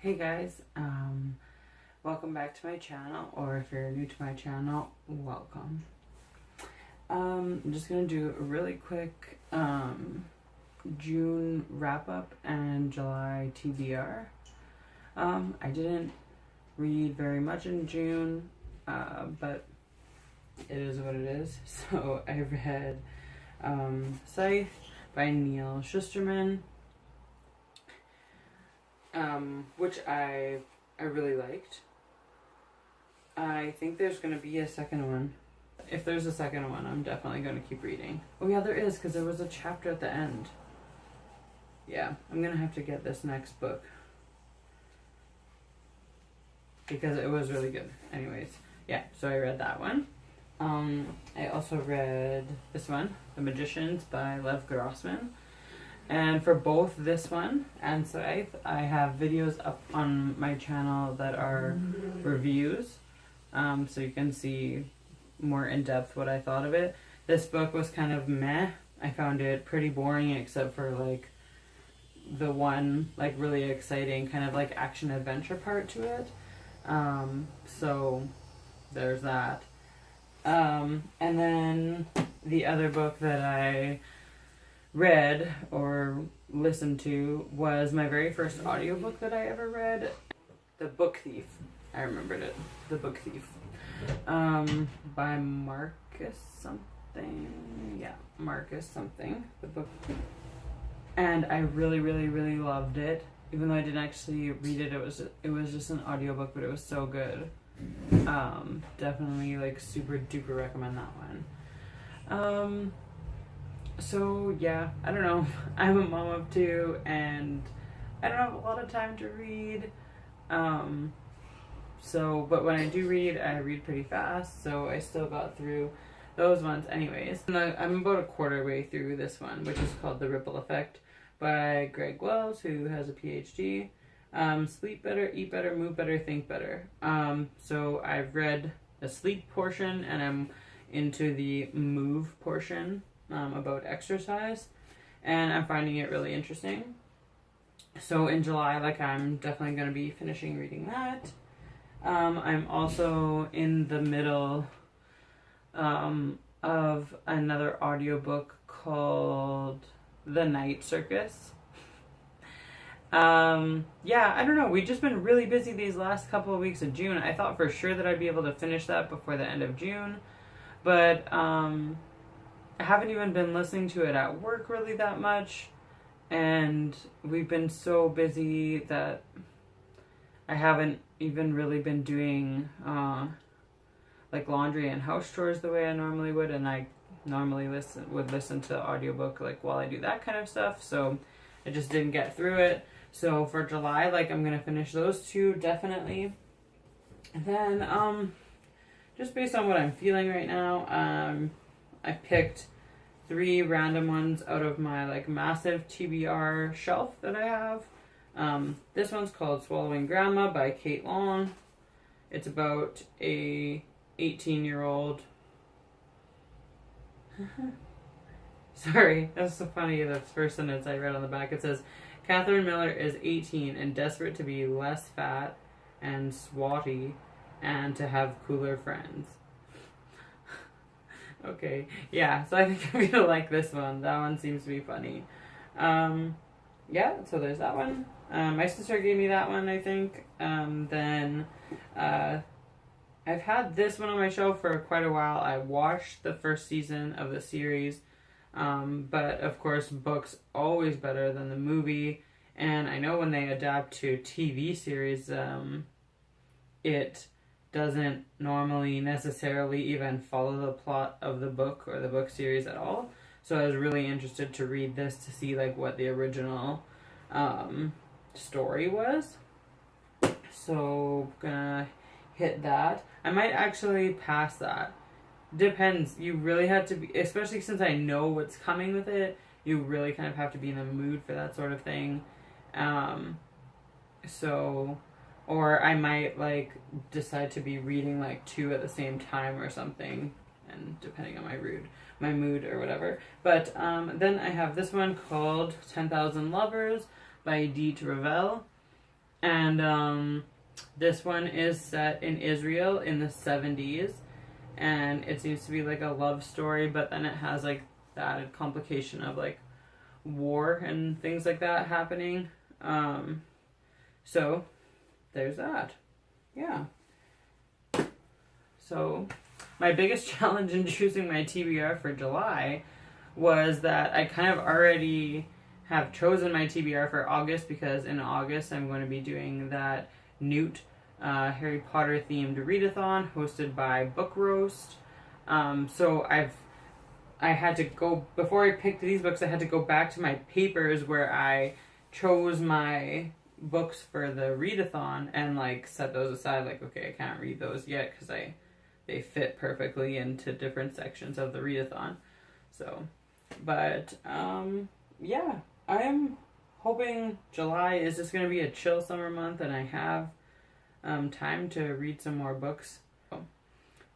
Hey guys, welcome back to my channel, or if you're new to my channel, welcome. I'm just gonna do a really quick June wrap up and July TBR. I didn't read very much in June, but it is what it is. So I read Scythe by Neil Shusterman, which I really liked. I think there's going to be a second one. If there's a second one, I'm definitely going to keep reading. Oh yeah, there is, because there was a chapter at the end. Yeah, I'm going to have to get this next book, because it was really good. Anyways, yeah, so I read that one. I also read this one, The Magicians by Lev Grossman. And for both this one and Scythe, I have videos up on my channel that are reviews. So you can see more in depth what I thought of it. This book was kind of meh. I found it pretty boring except for like the one like really exciting kind of like action adventure part to it. So there's that. And then the other book that I read or listened to was my very first audiobook that I ever read, The Book Thief. I remembered it. The Book Thief. By Marcus something. Yeah, Marcus something. The book. And I really, really, really loved it. Even though I didn't actually read it, it was just an audiobook, but it was so good. Definitely like super duper recommend that one. So yeah, I don't know. I'm a mom of two and I don't have a lot of time to read. But when I do read, I read pretty fast, so I still got through those ones anyways. And I'm about a quarter way through this one, which is called The Ripple Effect by Greg Wells, who has a PhD. Sleep better, eat better, move better, think better. So I've read the sleep portion and I'm into the move portion. About exercise, and I'm finding it really interesting. So in July, I'm definitely going to be finishing reading that. I'm also in the middle of another audiobook called The Night Circus. Yeah, I don't know. We've just been really busy these last couple of weeks of June. I thought for sure that I'd be able to finish that before the end of June, but I haven't even been listening to it at work really that much, and we've been so busy that I haven't even really been doing like laundry and house chores the way I normally would, and I normally would listen to the audiobook like while I do that kind of stuff, so I just didn't get through it. So for July, I'm gonna finish those two definitely. And then just based on what I'm feeling right now, I picked 3 random ones out of my massive TBR shelf that I have. This one's called Swallowing Grandma by Kate Long. It's about a 18-year-old. Sorry, that's so funny. The first sentence I read on the back, it says, Catherine Miller is 18 and desperate to be less fat and swatty and to have cooler friends. Okay, yeah, so I think I'm gonna like this one. That one seems to be funny. Yeah, so there's that one. My sister gave me that one, I think. Then I've had this one on my shelf for quite a while. I watched the first season of the series, but of course, books always better than the movie. And I know when they adapt to TV series, it doesn't normally necessarily even follow the plot of the book or the book series at all. So I was really interested to read this to see what the original story was. So gonna hit that. I might actually pass that. Depends. You really have to be, especially since I know what's coming with it, you really kind of have to be in the mood for that sort of thing. Or I might decide to be reading 2 at the same time or something, and depending on my mood or whatever. But then I have this one called 10,000 Lovers by Dee Ravel. And this one is set in Israel in the 70s, and it seems to be like a love story, but then it has like the added complication of like war and things like that happening. So there's that. Yeah. So my biggest challenge in choosing my TBR for July was that I kind of already have chosen my TBR for August, because in August I'm going to be doing that Newt Harry Potter themed readathon hosted by Book Roast. So I had to go, before I picked these books, I had to go back to my papers where I chose my books for the readathon and like set those aside. Like, okay, I can't read those yet because they fit perfectly into different sections of the readathon. So, but yeah, I'm hoping July is just going to be a chill summer month and I have time to read some more books.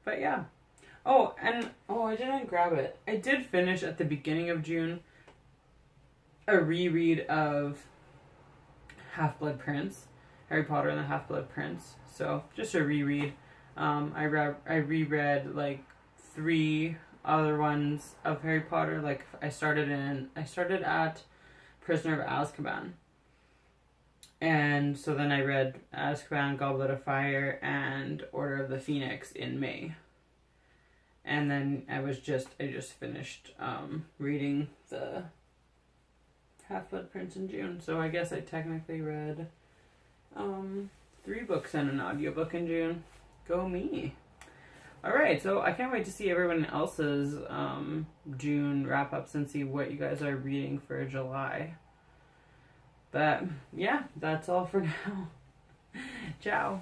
But yeah. I didn't grab it. I did finish at the beginning of June a reread of Half-Blood Prince, Harry Potter and the Half-Blood Prince. So just a reread. I reread like 3 other ones of Harry Potter. Like I started at Prisoner of Azkaban. And so then I read Azkaban, Goblet of Fire, and Order of the Phoenix in May. And then I just finished reading the Half-Blood Prince in June. So I guess I technically read 3 books and an audiobook in June. Go me. Alright, so I can't wait to see everyone else's June wrap-ups and see what you guys are reading for July. But yeah, that's all for now. Ciao.